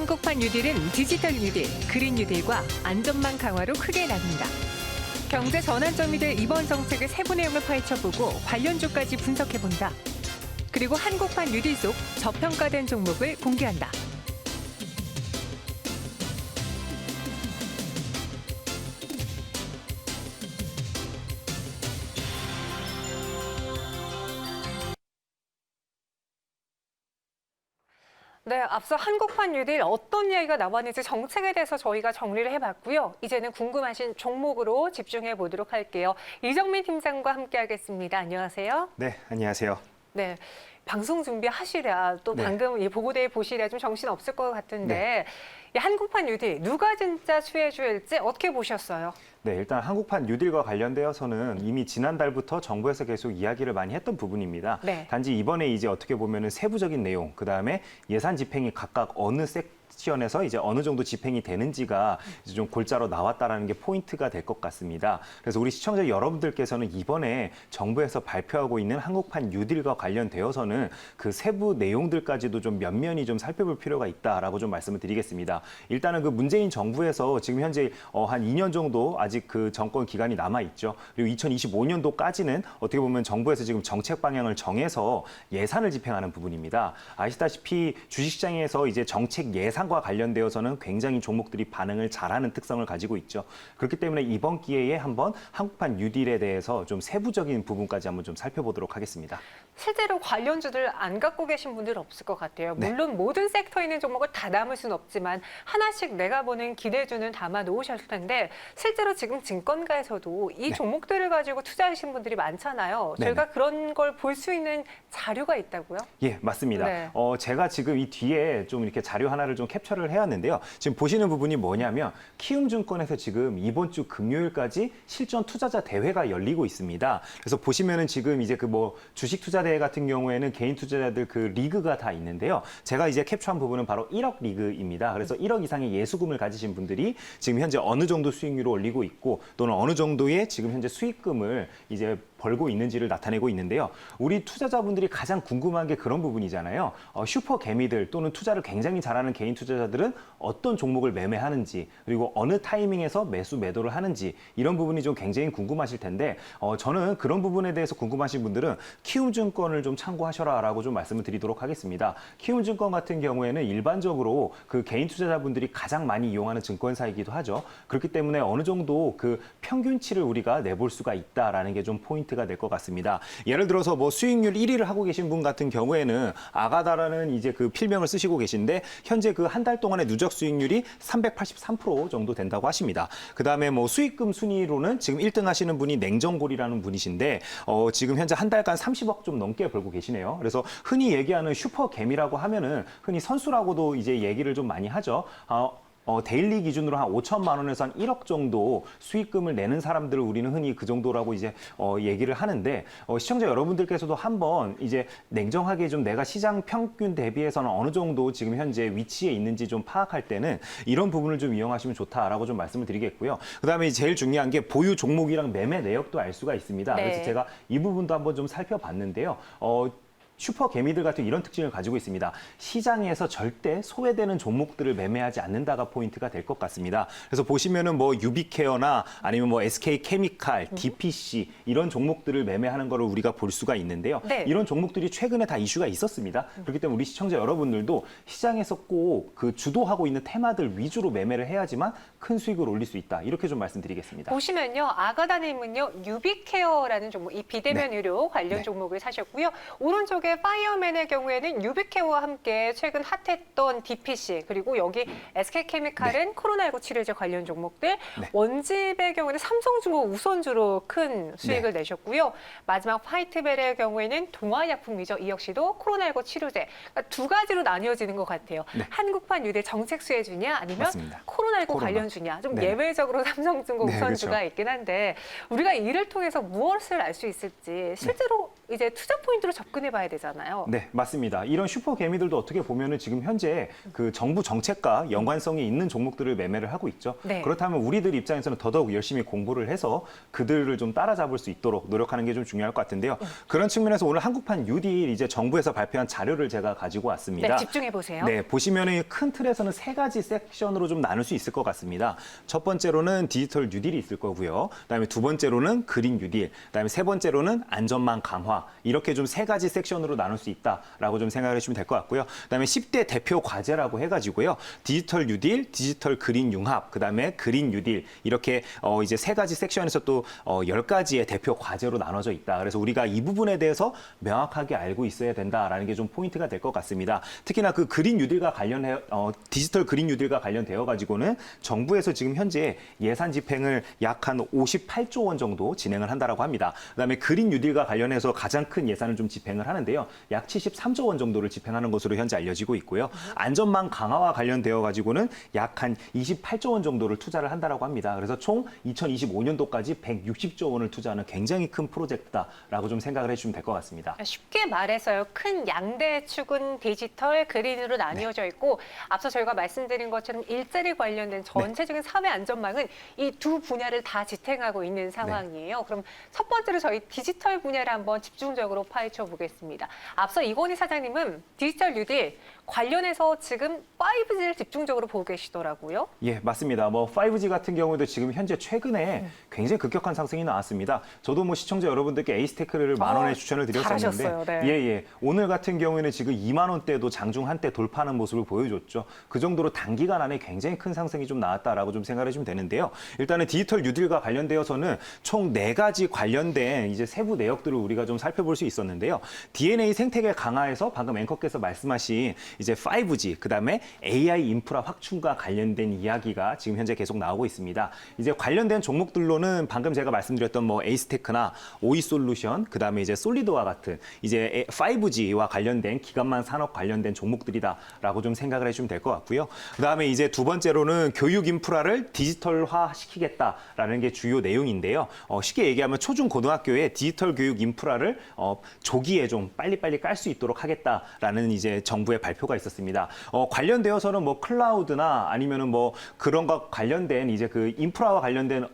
한국판 뉴딜은 디지털 뉴딜, 그린 뉴딜과 안전망 강화로 크게 나뉜다. 경제 전환점이 될 이번 정책의 세부 내용을 파헤쳐보고 관련주까지 분석해본다. 그리고 한국판 뉴딜 속 저평가된 종목을 공개한다. 네, 앞서 한국판 뉴딜 어떤 이야기가 나왔는지 정책에 대해서 저희가 정리를 해봤고요. 이제는 궁금하신 종목으로 집중해 보도록 할게요. 이정민 팀장과 함께하겠습니다. 안녕하세요. 네, 안녕하세요. 네, 방송 준비하시랴 또 방금 이 보고대에 보시랴 좀 정신 없을 것 같은데 이 한국판 뉴딜 누가 진짜 수혜주일지 어떻게 보셨어요? 네, 일단 한국판 뉴딜과 관련되어서는 이미 지난달부터 정부에서 계속 이야기를 많이 했던 부분입니다. 네. 단지 이번에 이제 어떻게 보면은 세부적인 내용, 그다음에 예산 집행이 각각 어느 섹션에서 이제 어느 정도 집행이 되는지가 이제 좀 골자로 나왔다라는 게 포인트가 될 것 같습니다. 그래서 우리 시청자 여러분들께서는 이번에 정부에서 발표하고 있는 한국판 뉴딜과 관련되어서는 그 세부 내용들까지도 좀 면면히 좀 살펴볼 필요가 있다라고 좀 말씀을 드리겠습니다. 일단은 그 문재인 정부에서 지금 현재 한 2년 정도 아직 그 정권 기간이 남아 있죠. 그리고 2025년도까지는 어떻게 보면 정부에서 지금 정책 방향을 정해서 예산을 집행하는 부분입니다. 아시다시피 주식시장에서 이제 정책 예산과 관련되어서는 굉장히 종목들이 반응을 잘하는 특성을 가지고 있죠. 그렇기 때문에 이번 기회에 한번 한국판 뉴딜에 대해서 좀 세부적인 부분까지 한번 좀 살펴보도록 하겠습니다. 실제로 관련주들 안 갖고 계신 분들 없을 것 같아요. 물론 모든 섹터에 있는 종목을 다 담을 수는 없지만 하나씩 내가 보는 기대주는 담아 놓으셨을 텐데 실제로 지금 증권가에서도 이 종목들을 가지고 투자하신 분들이 많잖아요. 저희가 그런 걸 볼 수 있는 자료가 있다고요? 예, 맞습니다. 네. 제가 지금 이 뒤에 좀 이렇게 자료 하나를 좀 캡처를 해왔는데요. 지금 보시는 부분이 뭐냐면 키움증권에서 지금 이번 주 금요일까지 실전 투자자 대회가 열리고 있습니다. 그래서 보시면은 지금 이제 그 뭐 주식 투자 대회 같은 경우에는 개인 투자자들 그 리그가 다 있는데요. 제가 이제 캡처한 부분은 바로 1억 리그입니다. 그래서 1억 이상의 예수금을 가지신 분들이 지금 현재 어느 정도 수익률을 올리고 있고 또는 어느 정도의 지금 현재 수익금을 이제 벌고 있는지를 나타내고 있는데요. 우리 투자자분들이 가장 궁금한 게 그런 부분이잖아요. 슈퍼 개미들 또는 투자를 굉장히 잘하는 개인 투자자들은 어떤 종목을 매매하는지 그리고 어느 타이밍에서 매도를 하는지 이런 부분이 좀 굉장히 궁금하실 텐데 저는 그런 부분에 대해서 궁금하신 분들은 키움증권을 좀 참고하셔라라고 좀 말씀을 드리도록 하겠습니다. 키움증권 같은 경우에는 일반적으로 그 개인 투자자분들이 가장 많이 이용하는 증권사이기도 하죠. 그렇기 때문에 어느 정도 그 평균치를 우리가 내볼 수가 있다라는 게 좀 포인트가 될 것 같습니다. 예를 들어서 뭐 수익률 1위를 하고 계신 분 같은 경우에는 아가다라는 이제 그 필명을 쓰시고 계신데 현재 그 한 달 동안의 누적 수익률이 383% 정도 된다고 하십니다. 그다음에 뭐 수익금 순위로는 지금 1등 하시는 분이 냉정골이라는 분이신데 지금 현재 한 달간 30억 좀 넘게 벌고 계시네요. 그래서 흔히 얘기하는 슈퍼 개미라고 하면은 흔히 선수라고도 이제 얘기를 좀 많이 하죠. 데일리 기준으로 한 5천만 원에서 한 1억 정도 수익금을 내는 사람들을 우리는 흔히 그 정도라고 이제 얘기를 하는데 시청자 여러분들께서도 한번 이제 냉정하게 좀 내가 시장 평균 대비해서는 어느 정도 지금 현재 위치에 있는지 좀 파악할 때는 이런 부분을 좀 이용하시면 좋다라고 좀 말씀을 드리겠고요. 그다음에 제일 중요한 게 보유 종목이랑 매매 내역도 알 수가 있습니다. 그래서 제가 이 부분도 한번 좀 살펴봤는데요. 슈퍼 개미들 같은 이런 특징을 가지고 있습니다. 시장에서 절대 소외되는 종목들을 매매하지 않는다가 포인트가 될 것 같습니다. 그래서 보시면은 뭐 유비케어나 아니면 뭐 SK케미칼, DPC 이런 종목들을 매매하는 거를 우리가 볼 수가 있는데요. 이런 종목들이 최근에 다 이슈가 있었습니다. 그렇기 때문에 우리 시청자 여러분들도 시장에서 꼭 그 주도하고 있는 테마들 위주로 매매를 해야지만 큰 수익을 올릴 수 있다. 이렇게 좀 말씀드리겠습니다. 보시면요. 아가다님은요. 유비케어라는 종목, 이 비대면 의료 관련 종목을 사셨고요. 오른쪽에 파이어맨의 경우에는 유비케어와 함께 최근 핫했던 DPC 그리고 여기 SK케미칼은 코로나19 치료제 관련 종목들 원집의 경우에는 삼성중공 우선주로 큰 수익을 내셨고요. 마지막 화이트벨의 경우에는 동아약품이죠. 이 역시도 코로나19 치료제 그러니까 두 가지로 나뉘어지는 것 같아요. 한국판 뉴딜 정책 수혜주냐 아니면 코로나19 관련주냐 좀 예외적으로 삼성중공 우선주가 있긴 한데 우리가 이를 통해서 무엇을 알 수 있을지 실제로 이제 투자 포인트로 접근해 봐야 되죠. 되잖아요. 네, 맞습니다. 이런 슈퍼 개미들도 어떻게 보면은 지금 현재 그 정부 정책과 연관성이 있는 종목들을 매매를 하고 있죠. 네. 그렇다면 우리들 입장에서는 더더욱 열심히 공부를 해서 그들을 좀 따라잡을 수 있도록 노력하는 게 좀 중요할 것 같은데요. 그런 측면에서 오늘 한국판 뉴딜 이제 정부에서 발표한 자료를 제가 가지고 왔습니다. 네, 집중해 보세요. 네, 보시면은 큰 틀에서는 세 가지 섹션으로 좀 나눌 수 있을 것 같습니다. 첫 번째로는 디지털 뉴딜이 있을 거고요. 그다음에 두 번째로는 그린 뉴딜, 그다음에 세 번째로는 안전망 강화. 이렇게 좀 세 가지 섹션으로 나눌 수 있다라고 좀 생각을 해주시면 될 것 같고요. 그다음에 10대 대표 과제라고 해가지고요. 디지털 뉴딜, 디지털 그린 융합, 그다음에 그린 뉴딜 이렇게 이제 세 가지 섹션에서 또 10가지의 대표 과제로 나눠져 있다. 그래서 우리가 이 부분에 대해서 명확하게 알고 있어야 된다라는 게 좀 포인트가 될 것 같습니다. 특히나 그 그린 뉴딜과 관련해 디지털 그린 뉴딜과 관련되어 가지고는 정부에서 지금 현재 예산 집행을 약 한 58조 원 정도 진행을 한다라고 합니다. 그다음에 그린 뉴딜과 관련해서 가장 큰 예산을 좀 집행을 하는데요. 약 73조 원 정도를 집행하는 것으로 현재 알려지고 있고요. 안전망 강화와 관련되어 가지고는 약 한 28조 원 정도를 투자를 한다라고 합니다. 그래서 총 2025년도까지 160조 원을 투자하는 굉장히 큰 프로젝트다라고 좀 생각을 해주시면 될 것 같습니다. 쉽게 말해서요. 큰 양대 축은 디지털, 그린으로 나뉘어져 있고 앞서 저희가 말씀드린 것처럼 일자리 관련된 전체적인 사회 안전망은 이 두 분야를 다 지탱하고 있는 상황이에요. 그럼 첫 번째로 저희 디지털 분야를 한번 집중적으로 파헤쳐 보겠습니다. 앞서 이건희 사장님은 디지털 뉴딜 관련해서 지금 5G를 집중적으로 보고 계시더라고요. 예, 맞습니다. 뭐 5G 같은 경우에도 지금 현재 최근에 굉장히 급격한 상승이 나왔습니다. 저도 뭐 시청자 여러분들께 에이스테크를 10,000원에 추천을 드렸었는데 잘하셨어요. 네. 예. 오늘 같은 경우에는 지금 2만 원대도 장중 한때 돌파하는 모습을 보여줬죠. 그 정도로 단기간 안에 굉장히 큰 상승이 좀 나왔다라고 좀 생각을 해주면 되는데요. 일단은 디지털 뉴딜과 관련되어서는 총 4가지 관련된 이제 세부 내역들을 우리가 좀 살펴볼 수 있었는데요. DNA 생태계 강화에서 방금 앵커께서 말씀하신 이제 5G, 그다음에 AI 인프라 확충과 관련된 이야기가 지금 현재 계속 나오고 있습니다. 이제 관련된 종목들로는 방금 제가 말씀드렸던 뭐 에이스테크나 오이솔루션, 그다음에 이제 솔리드와 같은 이제 5G와 관련된 기간만 산업 관련된 종목들이다라고 좀 생각을 해주시면 될 것 같고요. 그다음에 이제 두 번째로는 교육 인프라를 디지털화 시키겠다라는 게 주요 내용인데요. 쉽게 얘기하면 초중 고등학교에 디지털 교육 인프라를 조기에 좀 빨리빨리 깔 수 있도록 하겠다라는 이제 정부의 발표가 있었습니다. 관련되어서는 뭐 클라우드나 아니면은 뭐 그런 것 관련된 이제 그 인프라와 관련된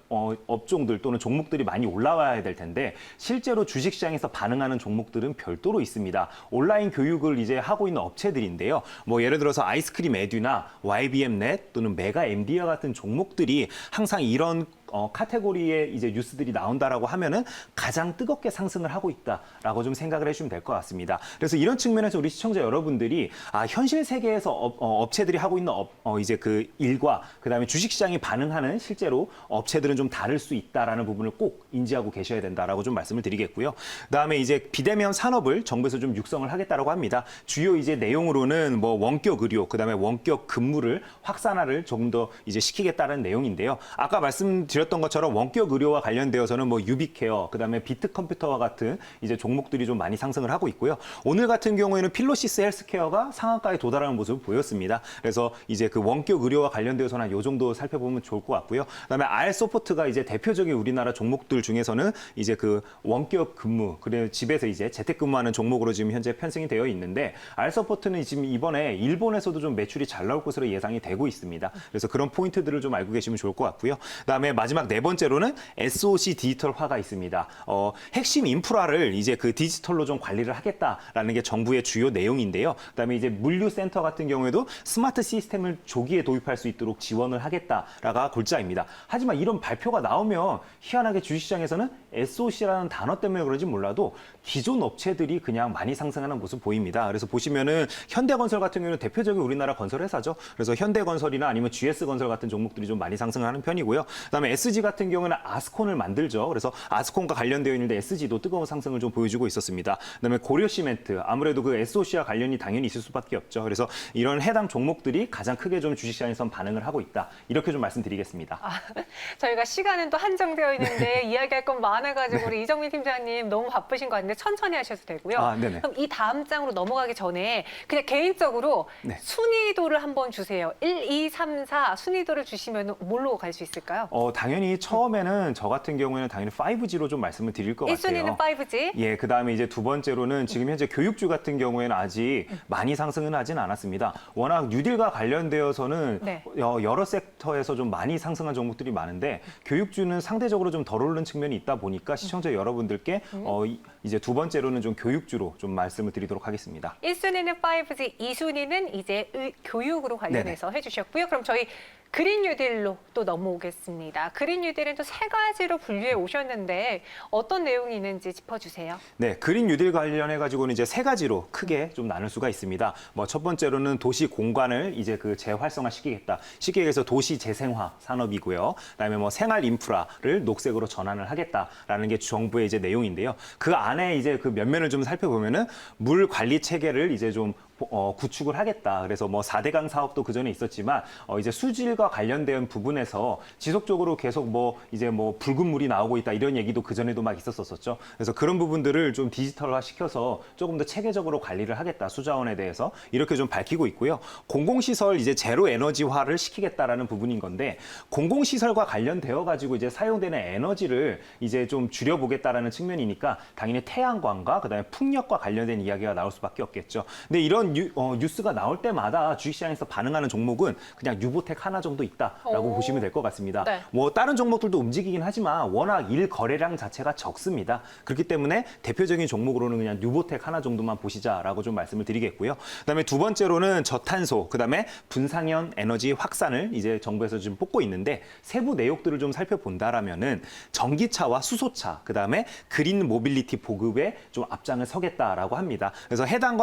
업종들 또는 종목들이 많이 올라와야 될 텐데 실제로 주식시장에서 반응하는 종목들은 별도로 있습니다. 온라인 교육을 이제 하고 있는 업체들인데요. 뭐 예를 들어서 아이스크림 에듀나 YBM넷 또는 메가 MD와 같은 종목들이 항상 이런 카테고리의 이제 뉴스들이 나온다라고 하면은 가장 뜨겁게 상승을 하고 있다라고 좀 생각을 해주시면 될 것 같습니다. 그래서 이런 측면에서 우리 시청자 여러분들이 현실 세계에서 업체들이 하고 있는 이제 그 일과 그다음에 주식시장이 반응하는 실제로 업체들은 좀 다를 수 있다라는 부분을 꼭 인지하고 계셔야 된다라고 좀 말씀을 드리겠고요. 그다음에 이제 비대면 산업을 정부에서 좀 육성을 하겠다라고 합니다. 주요 이제 내용으로는 뭐 원격 의료, 그다음에 원격 근무를 확산화를 조금 더 이제 시키겠다는 내용인데요. 아까 말씀드렸던 것처럼 원격 의료와 관련되어서는 뭐 유비케어, 그다음에 비트컴퓨터와 같은 이제 종목들이 좀 많이 상승을 하고 있고요. 오늘 같은 경우에는 필로시스 헬스케어가 상한가에 도달하는 모습을 보였습니다. 그래서 이제 그 원격 의료와 관련되어서는 요 정도 살펴보면 좋을 것 같고요. 그다음에 알소프트가 이제 대표적인 우리나라 종목들 중에서는 이제 그 원격 근무, 그래 집에서 이제 재택근무하는 종목으로 지금 현재 편승이 되어 있는데 알소프트는 지금 이번에 일본에서도 좀 매출이 잘 나올 것으로 예상이 되고 있습니다. 그래서 그런 포인트들을 좀 알고 계시면 좋을 것 같고요. 그다음에 마지막 네 번째로는 SOC 디지털화가 있습니다. 핵심 인프라를 이제 그 디지털로 좀 관리를 하겠다라는 게 정부의 주요 내용인데요. 그다음에 이제 물류센터 같은 경우에도 스마트 시스템을 조기에 도입할 수 있도록 지원을 하겠다라가 골자입니다. 하지만 이런 발표가 나오면 희한하게 주식시장에서는 SOC라는 단어 때문에 그런지 몰라도 기존 업체들이 그냥 많이 상승하는 모습 보입니다. 그래서 보시면은 현대건설 같은 경우는 대표적인 우리나라 건설 회사죠. 그래서 현대건설이나 아니면 GS건설 같은 종목들이 좀 많이 상승하는 편이고요. 그다음에 SG 같은 경우는 아스콘을 만들죠. 그래서 아스콘과 관련되어 있는데 SG도 뜨거운 상승을 좀 보여주고 있었습니다. 그다음에 고려시멘트, 아무래도 그 SOC와 관련이 당연히 있을 수밖에 없죠. 그래서 이런 해당 종목들이 가장 크게 좀 주식시장에선 반응을 하고 있다. 이렇게 좀 말씀드리겠습니다. 저희가 시간은 또 한정되어 있는데 이야기할 건 많아가지고 우리 이정민 팀장님 너무 바쁘신 것 같은데 천천히 하셔도 되고요. 네네. 그럼 이 다음 장으로 넘어가기 전에 그냥 개인적으로 순위도를 한번 주세요. 1, 2, 3, 4 순위도를 주시면 뭘로 갈 수 있을까요? 당연히 처음에는 저 같은 경우에는 당연히 5G로 좀 말씀을 드릴 것 같아요. 1순위는 5G. 예, 그다음에 이제 두 번째로는 지금 현재 교육주 같은 경우에는 아직 많이 상승은 하진 않았습니다. 워낙 뉴딜과 관련되어서는 네. 여러 섹터에서 좀 많이 상승한 종목들이 많은데 교육주는 상대적으로 좀 덜 오른 측면이 있다 보니까 시청자 여러분들께 이제 두 번째로는 좀 교육주로 좀 말씀을 드리도록 하겠습니다. 1순위는 5G, 2순위는 이제 교육으로 관련해서 해주셨고요. 그럼 저희 그린 뉴딜로 또 넘어오겠습니다. 그린 뉴딜은 또 세 가지로 분류해 오셨는데 어떤 내용이 있는지 짚어주세요. 네, 그린 뉴딜 관련해 가지고는 이제 세 가지로 크게 좀 나눌 수가 있습니다. 뭐 첫 번째로는 도시 공간을 이제 그 재활성화시키겠다. 쉽게 얘기해서 도시 재생화 산업이고요. 그다음에 뭐 생활 인프라를 녹색으로 전환을 하겠다라는 게 정부의 이제 내용인데요. 그 안에 이제 그 면면을 좀 살펴보면은 물 관리 체계를 이제 좀 구축을 하겠다. 그래서 뭐 4대강 사업도 그전에 있었지만 이제 수질과 관련된 부분에서 지속적으로 계속 뭐 이제 뭐 붉은 물이 나오고 있다 이런 얘기도 그전에도 막 있었었죠. 그래서 그런 부분들을 좀 디지털화 시켜서 조금 더 체계적으로 관리를 하겠다. 수자원에 대해서 이렇게 좀 밝히고 있고요. 공공시설 이제 제로 에너지화를 시키겠다라는 부분인 건데 공공시설과 관련되어 가지고 이제 사용되는 에너지를 이제 좀 줄여보겠다라는 측면이니까 당연히 태양광과 그다음에 풍력과 관련된 이야기가 나올 수밖에 없겠죠. 근데 이런 뉴스가 나올 때마다 주식시장에서 반응하는 종목은 그냥 유보텍 하나 정도 있다라고 보시면 될 것 같습니다. 네. 뭐 다른 종목들도 움직이긴 하지만 워낙 일 거래량 자체가 적습니다. 그렇기 때문에 대표적인 종목으로는 그냥 유보텍 하나 정도만 보시자라고 좀 말씀을 드리겠고요. 그다음에 두 번째로는 저탄소, 그다음에 분산형 에너지 확산을 이제 정부에서 지금 뽑고 있는데 세부 내용들을 좀 살펴본다라면은 전기차와 수소차, 그다음에 그린 모빌리티 보급에 좀 앞장을 서겠다라고 합니다. 그래서 해당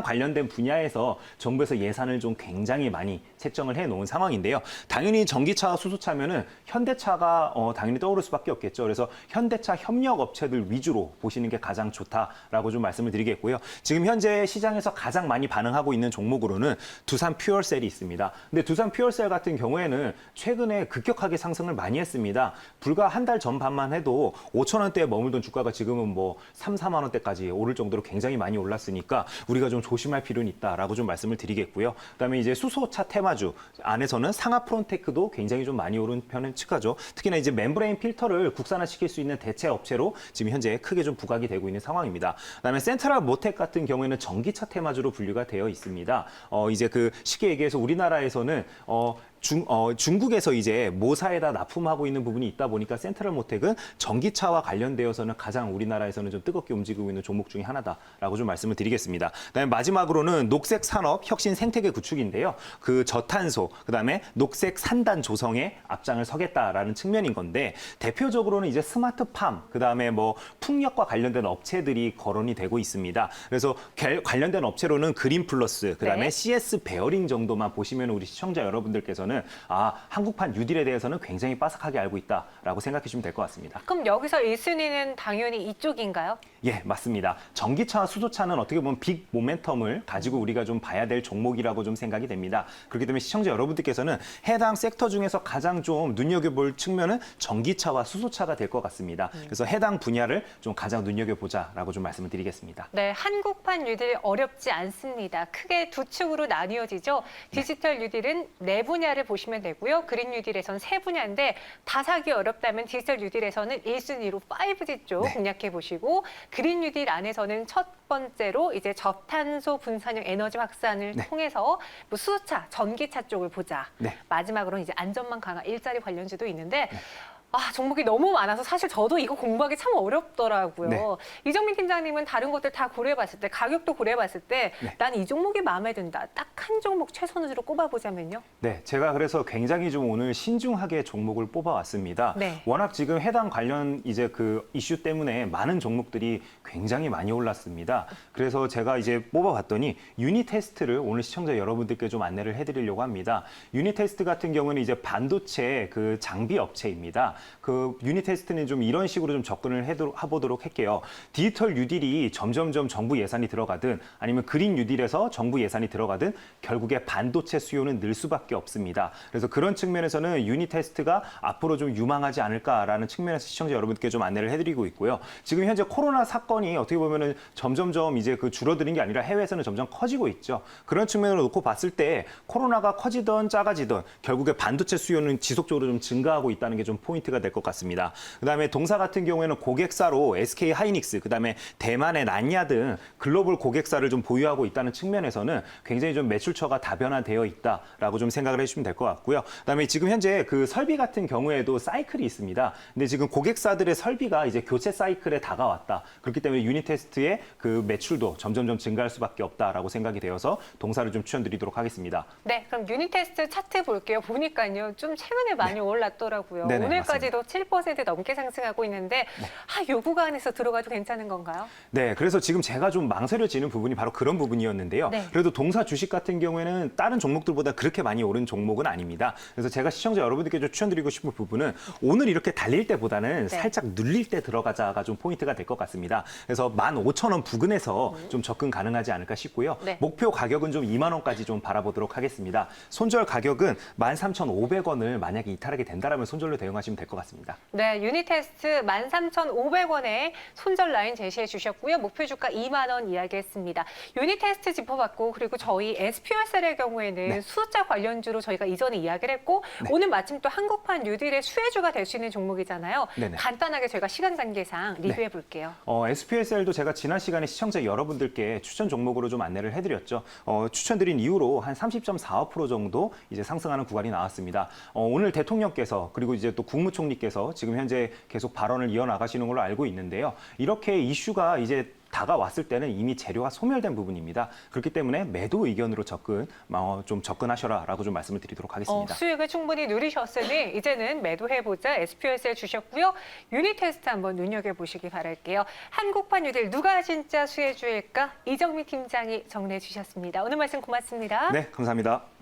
관련된 분야에서 정부에서 예산을 좀 굉장히 많이 책정을 해놓은 상황인데요. 당연히 전기차와 수소차면은 현대차가 당연히 떠오를 수밖에 없겠죠. 그래서 현대차 협력 업체들 위주로 보시는 게 가장 좋다라고 좀 말씀을 드리겠고요. 지금 현재 시장에서 가장 많이 반응하고 있는 종목으로는 두산 퓨얼셀이 있습니다. 근데 두산 퓨얼셀 같은 경우에는 최근에 급격하게 상승을 많이 했습니다. 불과 한 달 전반만 해도 5천 원대에 머물던 주가가 지금은 뭐 3, 4만 원대까지 오를 정도로 굉장히 많이 올랐으니까 우리가 좀 조심할 필요는 있다라고 좀 말씀을 드리겠고요. 그다음에 이제 수소차 테마주 안에서는 상하 프론테크도 굉장히 좀 많이 오른 편에 치가죠. 특히나 이제 멤브레인 필터를 국산화시킬 수 있는 대체 업체로 지금 현재 크게 좀 부각이 되고 있는 상황입니다. 그다음에 센트럴 모텍 같은 경우에는 전기차 테마주로 분류가 되어 있습니다. 이제 그 쉽게 얘기해서 우리나라에서는 중국에서 이제 모사에다 납품하고 있는 부분이 있다 보니까 센트럴 모텍은 전기차와 관련되어서는 가장 우리나라에서는 좀 뜨겁게 움직이고 있는 종목 중에 하나다라고 좀 말씀을 드리겠습니다. 그다음에 마지막으로는 녹색 산업 혁신 생태계 구축인데요. 그 저탄소, 그다음에 녹색 산단 조성에 앞장을 서겠다라는 측면인 건데 대표적으로는 이제 스마트팜, 그다음에 뭐 풍력과 관련된 업체들이 거론이 되고 있습니다. 그래서 관련된 업체로는 그린 플러스, 그다음에 네. CS 베어링 정도만 보시면 우리 시청자 여러분들께서는 한국판 뉴딜에 대해서는 굉장히 빠삭하게 알고 있다라고 생각해 주시면 될 것 같습니다. 그럼 여기서 1순위는 당연히 이쪽인가요? 예, 맞습니다. 전기차와 수소차는 어떻게 보면 빅 모멘텀을 가지고 우리가 좀 봐야 될 종목이라고 좀 생각이 됩니다. 그렇기 때문에 시청자 여러분들께서는 해당 섹터 중에서 가장 좀 눈여겨볼 측면은 전기차와 수소차가 될 것 같습니다. 그래서 해당 분야를 좀 가장 눈여겨보자라고 좀 말씀을 드리겠습니다. 네, 한국판 뉴딜 어렵지 않습니다. 크게 두 축으로 나뉘어지죠. 디지털 뉴딜은 네 분야를 보시면 되고요. 그린 뉴딜에서는 세 분야인데 다 사기 어렵다면 디지털 뉴딜에서는 1순위로 5G 쪽 공략해 보시고 그린 뉴딜 안에서는 첫 번째로 이제 저탄소 분산형 에너지 확산을 통해서 뭐 수소차, 전기차 쪽을 보자. 마지막으로는 이제 안전망 강화, 일자리 관련주도 있는데 종목이 너무 많아서 사실 저도 이거 공부하기 참 어렵더라고요. 네. 이정민 팀장님은 다른 것들 다 고려해봤을 때, 가격도 고려해봤을 때 난 이 종목이 마음에 든다. 딱 한 종목 최선으로 꼽아보자면요? 네, 제가 그래서 굉장히 좀 오늘 신중하게 종목을 뽑아왔습니다. 네. 워낙 지금 해당 관련 이제 그 이슈 때문에 많은 종목들이 굉장히 많이 올랐습니다. 그래서 제가 이제 뽑아봤더니 유니테스트를 오늘 시청자 여러분들께 좀 안내를 해드리려고 합니다. 유니테스트 같은 경우는 이제 반도체 그 장비 업체입니다. 그 유닛 테스트는 좀 이런 식으로 좀 접근을 해보도록 할게요. 디지털 뉴딜이 점점점 정부 예산이 들어가든 아니면 그린 뉴딜에서 정부 예산이 들어가든 결국에 반도체 수요는 늘 수밖에 없습니다. 그래서 그런 측면에서는 유닛 테스트가 앞으로 좀 유망하지 않을까라는 측면에서 시청자 여러분께 좀 안내를 해드리고 있고요. 지금 현재 코로나 사건이 어떻게 보면은 점점점 이제 그 줄어드는 게 아니라 해외에서는 점점 커지고 있죠. 그런 측면으로 놓고 봤을 때 코로나가 커지던 작아지던 결국에 반도체 수요는 지속적으로 좀 증가하고 있다는 게 좀 포인트가 될 것 같습니다. 그다음에 동사 같은 경우에는 고객사로 SK 하이닉스, 그다음에 대만의 난야 등 글로벌 고객사를 좀 보유하고 있다는 측면에서는 굉장히 좀 매출처가 다변화되어 있다라고 좀 생각을 해주시면 될 것 같고요. 그다음에 지금 현재 그 설비 같은 경우에도 사이클이 있습니다. 근데 지금 고객사들의 설비가 이제 교체 사이클에 다가왔다. 그렇기 때문에 유닛 테스트의 그 매출도 점점점 증가할 수밖에 없다라고 생각이 되어서 동사를 좀 추천드리도록 하겠습니다. 네, 그럼 유닛 테스트 차트 볼게요. 보니까요, 좀 최근에 많이 올랐더라고요. 네네, 오늘까지도 7% 넘게 상승하고 있는데, 요 구간에서 들어가도 괜찮은 건가요? 네, 그래서 지금 제가 좀 망설여지는 부분이 바로 그런 부분이었는데요. 네. 그래도 동사 주식 같은 경우에는 다른 종목들보다 그렇게 많이 오른 종목은 아닙니다. 그래서 제가 시청자 여러분들께 좀 추천드리고 싶은 부분은 오늘 이렇게 달릴 때보다는 살짝 눌릴 때 들어가자가 좀 포인트가 될 것 같습니다. 그래서 15,000원 부근에서 좀 접근 가능하지 않을까 싶고요. 네. 목표 가격은 좀 2만 원까지 좀 바라보도록 하겠습니다. 손절 가격은 13,500원을 만약에 이탈하게 된다면 손절로 대응하시면 될 것 같습니다. 네, 유닛 테스트 13,500원에 손절 라인 제시해 주셨고요. 목표 주가 2만 원 이야기했습니다. 유닛 테스트 짚어봤고, 그리고 저희 SPSL의 경우에는 수자 관련주로 저희가 이전에 이야기를 했고, 오늘 마침 또 한국판 뉴딜의 수혜주가 될 수 있는 종목이잖아요. 네네. 간단하게 저희가 시간 관계상 리뷰해 볼게요. SPSL도 제가 지난 시간에 시청자 여러분들께 추천 종목으로 좀 안내를 해드렸죠. 추천드린 이후로 한 30.45% 정도 이제 상승하는 구간이 나왔습니다. 오늘 대통령께서 그리고 이제 또 국무총리께서 지금 현재 계속 발언을 이어나가시는 걸로 알고 있는데요. 이렇게 이슈가 이제 다가왔을 때는 이미 재료가 소멸된 부분입니다. 그렇기 때문에 매도 의견으로 좀 접근하셔라라고 좀 말씀을 드리도록 하겠습니다. 수익을 충분히 누리셨으니 이제는 매도해보자 SPSL 주셨고요. 유닛 테스트 한번 눈여겨보시기 바랄게요. 한국판 뉴딜 누가 진짜 수혜주일까? 이정미 팀장이 정리해 주셨습니다. 오늘 말씀 고맙습니다. 네, 감사합니다.